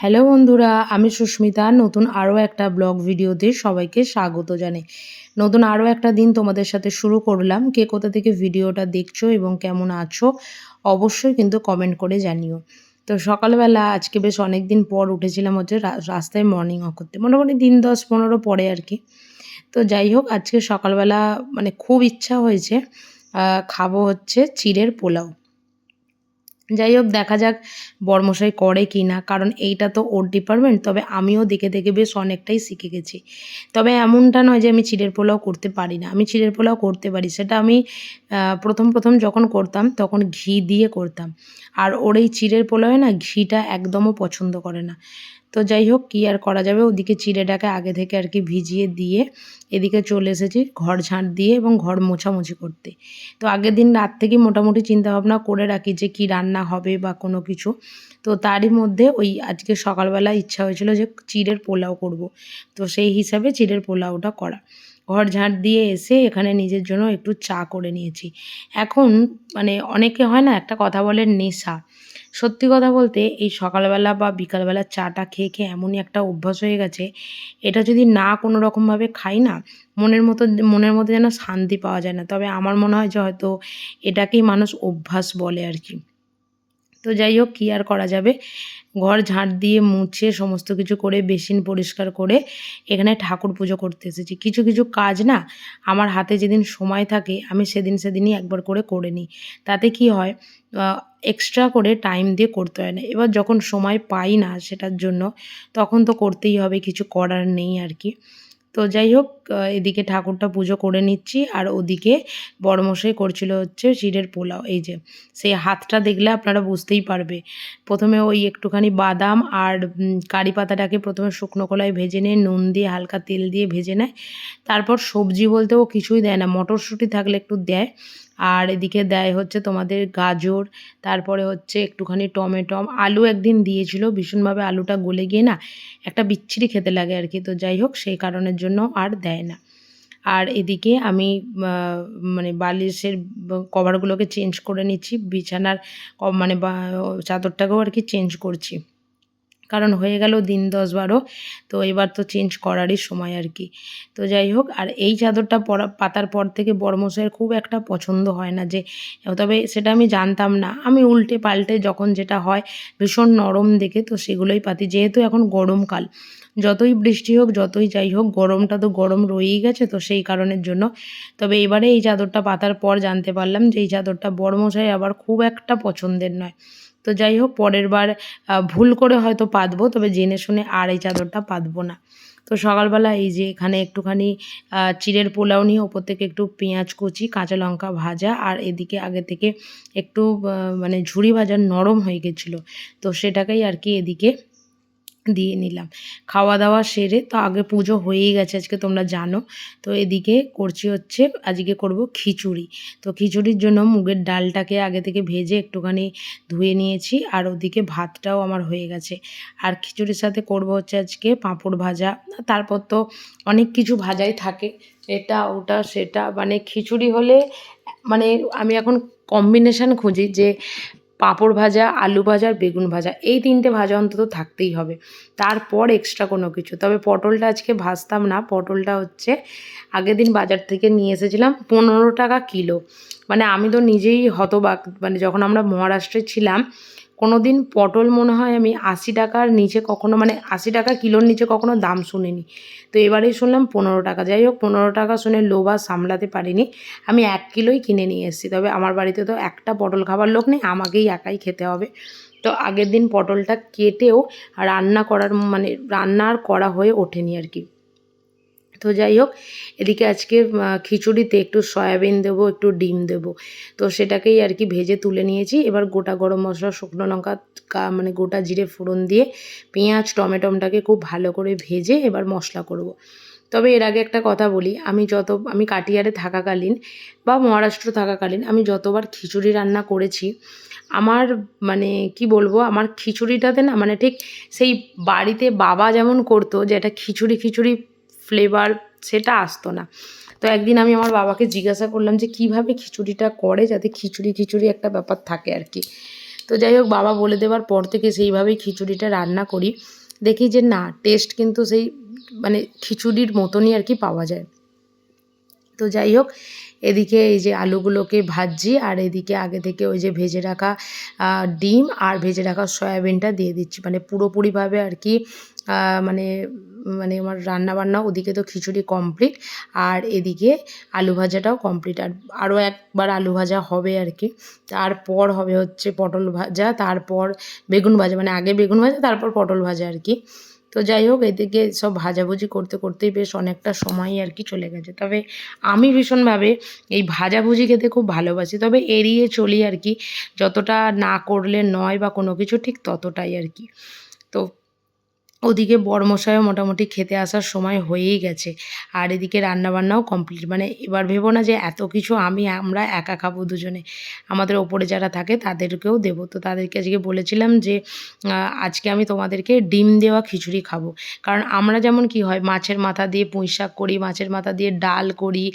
Hello বন্ধুরা, আমি সুস্মিতা। নতুন আরও একটা ব্লগ ভিডিওতে সবাইকে স্বাগত জানাই। নতুন আরও একটা দিন তোমাদের সাথে শুরু করলাম। কে কোথা থেকে ভিডিওটা দেখছো এবং কেমন আছো অবশ্যই কিন্তু কমেন্ট করে জানিও। তো সকালবেলা আজকে বেশ অনেক দিন পর উঠেছিলাম হচ্ছে রাস্তায় মর্নিং ওয়াক করতে। মোটামুটি দিন 10-15 পরে আর কি। তো যাই হোক, আজকে সকালবেলা মানে খুব ইচ্ছা হয়েছে খাবো হচ্ছে চিড়ের পোলাও। যাই হোক, দেখা যাক বরমশাই করে কি না, কারণ এইটা তো ওর ডিপার্টমেন্ট। তবে আমিও দেখে দেখে বেশ অনেকটাই শিখে গেছি। তবে এমনটা নয় যে আমি চিড়ের পোলাও করতে পারি না, আমি চিড়ের পোলাও করতে পারি। সেটা আমি প্রথম যখন করতাম তখন ঘি দিয়ে করতাম। আর ওর এই চিড়ের পোলাওয়ে না ঘিটা একদমও পছন্দ করে না। তো যাই হোক, কী আর করা যাবে, ওদিকে চিড়েটাকে আগে থেকে আর কি ভিজিয়ে দিয়ে এদিকে চলে এসেছি ঘর ঝাঁট দিয়ে এবং ঘর মোছামুছি করতে। তো আগের দিন রাত থেকেই মোটামুটি চিন্তাভাবনা করে রাখি যে কী রান্না হবে বা কোনো কিছু। তো তারই মধ্যে ওই আজকে সকালবেলা ইচ্ছা হয়েছিল যে চিড়ের পোলাও করব। তো সেই হিসাবে চিড়ের পোলাওটা করা। ঘর ঝাঁট দিয়ে এসে এখানে নিজের জন্য একটু চা করে নিয়েছি। এখন মানে অনেকে হয় না, একটা কথা বলে নেশা। সত্যি কথা বলতে এই সকালবেলা বা বিকালবেলা চাটা খেয়ে খেয়ে এমনই একটা অভ্যাস হয়ে গেছে, এটা যদি না কোনো রকমভাবে খাই না, মনের মধ্যে যেন শান্তি পাওয়া যায় না। তবে আমার মনে হয় যে হয়তো এটাকেই মানুষ অভ্যাস বলে আর কি। তো যাই হোক, কী আর করা যাবে, ঘর ঝাঁট দিয়ে মুছে সমস্ত কিছু করে বেসিন পরিষ্কার করে এখানে ঠাকুর পুজো করতে এসেছি। কিছু কিছু কাজ না আমার হাতে যেদিন সময় থাকে আমি সেদিনই একবার করে নিই। তাতে কি হয়, এক্সট্রা করে টাইম দিয়ে করতে হয় না। এবার যখন সময় পাই না সেটার জন্য, তখন তো করতেই হবে, কিছু করার নেই আর কি। তো যাই হোক, এদিকে ঠাকুরটা পুজো করে নিচ্ছি আর ওদিকে বড়মশাই করছিল হচ্ছে চিড়ের পোলাও। এই যে সেই হাতটা দেখলে আপনারা বুঝতেই পারবে। প্রথমে ওই একটুখানি বাদাম আর কারি পাতাটাকে প্রথমে শুকনো কলায় ভেজে নিয়ে নুন দিয়ে হালকা তেল দিয়ে ভেজে নেয়। তারপর সবজি বলতে ও কিছুই দেয় না, মটরশুঁটি থাকলে একটু দেয়। আর এদিকে দেয় হচ্ছে তোমাদের গাজর, তারপরে হচ্ছে একটুখানি টমেটো, আলু একদিন দিয়েছিল, ভীষণভাবে আলুটা গলে গিয়ে না একটা বিচ্ছিরি খেতে লাগে আর কি। তো যাই হোক, সেই কারণের জন্য আর দেয় না। আর এদিকে আমি মানে বালিশের কভারগুলোকে চেঞ্জ করে নিচ্ছি, বিছানার মানে চাদরটাকেও আর কি চেঞ্জ করছি, কারণ হয়ে গেল দিন 10-12। তো এবার তো চেঞ্জ করারই সময় আর কি। তো যাই হোক, আর এই চাদরটা পাতার পর থেকে বড়মশাইয়ের খুব একটা পছন্দ হয় না, যে তবে সেটা আমি জানতাম না, আমি উল্টে পাল্টে যখন যেটা হয় ভীষণ নরম দেখে তো সেগুলোই পাতি। যেহেতু এখন গরমকাল, যতই বৃষ্টি হোক যতই যাই হোক, গরমটা তো গরম রয়েই গেছে, তো সেই কারণের জন্য। তবে এবারে এই চাদরটা পাতার পর জানতে পারলাম যে এই চাদরটা বড়মশাই আবার খুব একটা পছন্দের নয়। তো যাই হোক, পরের বার ভুল করে হয়তো পাতবো, তবে জেনে শুনে আর এই চাদরটা পাতবো না। তো সকালবেলা এই যে এখানে একটুখানি চিড়ের পোলাও নিয়ে ওপর থেকে একটু পেঁয়াজ কুচি, কাঁচা লঙ্কা ভাজা, আর এদিকে আগে থেকে একটু মানে ঝুরি ভাজা নরম হয়ে গেছিলো, তো সেটাকেই আর কি এদিকে দিয়ে নিলাম। খাওয়া দাওয়া সেরে, তো আগে পুজো হয়েই গেছে আজকে, তোমরা জানো। তো এদিকে করছি হচ্ছে আজকে করব খিচুড়ি। তো খিচুড়ির জন্য মুগের ডালটাকে আগে থেকে ভেজে একটুখানি ধুয়ে নিয়েছি, আর ওদিকে ভাতটাও আমার হয়ে গেছে। আর খিচুড়ির সাথে করব হচ্ছে আজকে পাঁপড় ভাজা। তারপর তো অনেক কিছু ভাজাই থাকে, এটা ওটা সেটা, মানে খিচুড়ি হলে মানে আমি এখন কম্বিনেশান খুঁজি যে পাঁপড় ভাজা, আলু ভাজা আর বেগুন ভাজা, এই 3টে ভাজা অন্তত থাকতেই হবে, তারপর এক্সট্রা কোনো কিছু। তবে পটলটা আজকে ভাজতাম না, পটলটা হচ্ছে আগের দিন বাজার থেকে নিয়ে এসেছিলাম, 15 টাকা কিলো। মানে আমি তো নিজেই হতবাক, মানে যখন আমরা মহারাষ্ট্রে ছিলাম কোনো দিন পটল মনে হয় আমি 80 টাকার নিচে কখনো, মানে 80 টাকা কিলোর নিচে কখনো দাম শুনিনি। তো এবারেই শুনলাম 15 টাকা। যাই হোক, 15 টাকা শুনে লোভ আর সামলাতে পারিনি, আমি 1 কিলোই কিনে নিয়ে এসেছি। তবে আমার বাড়িতে তো একটা পটল খাবার লোক নেই, আমাকেই একাই খেতে হবে। তো আগের দিন পটলটা কেটেও রান্না করার মানে রান্না আর করা হয়ে ওঠেনি আর কি। তো যাই হোক, এদিকে আজকে খিচুড়িতে একটু সয়াবিন দেবো, একটু ডিম দেবো। তো সেটাকেই আর কি ভেজে তুলে নিয়েছি। এবার গোটা গরম মশলা, শুকনো লঙ্কা, মানে গোটা জিরে ফোড়ন দিয়ে পেঁয়াজ টমেটোটাকে খুব ভালো করে ভেজে এবার মশলা করব। তবে এর আগে একটা কথা বলি, আমি কাটিয়ারে থাকাকালীন বা মহারাষ্ট্র থাকাকালীন আমি যতবার খিচুড়ি রান্না করেছি, আমার মানে কি বলবো, আমার খিচুড়িটাতে না মানে ঠিক সেই বাড়িতে বাবা যেমন করতো যে একটা খিচুড়ি ফ্লেভার, সেটা আসতো না। তো একদিন আমি আমার বাবাকে জিজ্ঞাসা করলাম যে কীভাবে খিচুড়িটা করে, যাতে খিচুড়ি একটা ব্যাপার থাকে আর কি। তো যাই হোক, বাবা বলে দেওয়ার পর থেকে সেইভাবেই খিচুড়িটা রান্না করি। দেখি যে না, টেস্ট কিন্তু সেই মানে খিচুড়ির মতনই আর কি পাওয়া যায়। তো যাই হোক, এদিকে এই যে আলুগুলোকে ভাজছি, আর এদিকে আগে থেকে ওই যে ভেজে রাখা ডিম আর ভেজে রাখা সয়াবিনটা দিয়ে দিচ্ছি, মানে পুরোপুরিভাবে আর কি। মানে মানে আমার রান্নাবান্না ওদিকে তো খিচুড়ি কমপ্লিট, আর এদিকে আলু ভাজাটাও কমপ্লিট, আর আরও একবার আলু ভাজা হবে আর কি। তারপর হবে হচ্ছে পটল ভাজা, তারপর বেগুন ভাজা, মানে আগে বেগুন ভাজা তারপর পটল ভাজা আর কি। তো যাই হোক, এদিকে সব ভাজাভুজি করতে করতেই বেশ অনেকটা সময়ই আর কি চলে গেছে। তবে আমি ভীষণভাবে এই ভাজাভুজি খেতে খুব ভালোবাসি, তবে এড়িয়ে চলি আর কি, যতটা না করলে নয় বা কোনো কিছু, ঠিক ততটাই আর কি। তো ওদিকে বরমশাইও মোটামুটি খেতে আসার সময় হয়েই গেছে, আর এদিকে রান্নাবান্নাও কমপ্লিট। মানে এবার ভেবো না যে এত কিছু আমরা একা খাবো দুজনে, আমাদের ওপরে যারা থাকে তাদেরকেও দেবো। তো তাদেরকে আজকে বলেছিলাম যে আজকে আমি তোমাদেরকে ডিম দেওয়া খিচুড়ি খাবো। কারণ আমরা যেমন কি হয়, মাছের মাথা দিয়ে পুঁই শাক করি, মাছের মাথা দিয়ে ডাল করি,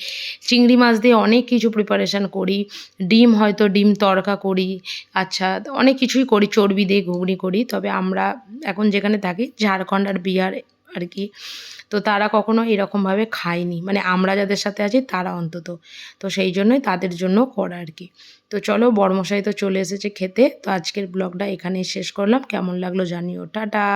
চিংড়ি মাছ দিয়ে অনেক কিছু প্রিপারেশান করি, ডিম হয়তো ডিম তড়কা করি, আচ্ছা অনেক কিছুই করি, চর্বি দিয়ে ঘুগনি করি। তবে আমরা এখন যেখানে থাকি ঝাড়খণ্ড আর বিহার আর কি, তো তারা কখনো এরকমভাবে খায়নি, মানে আমরা যাদের সাথে আছি তারা অন্তত। তো সেই জন্যই তাদের জন্য করা আর কি। তো চলো, বরমশাই তো চলে এসেছে খেতে। তো আজকের ব্লগটা এখানেই শেষ করলাম, কেমন লাগলো জানিও, টাটা।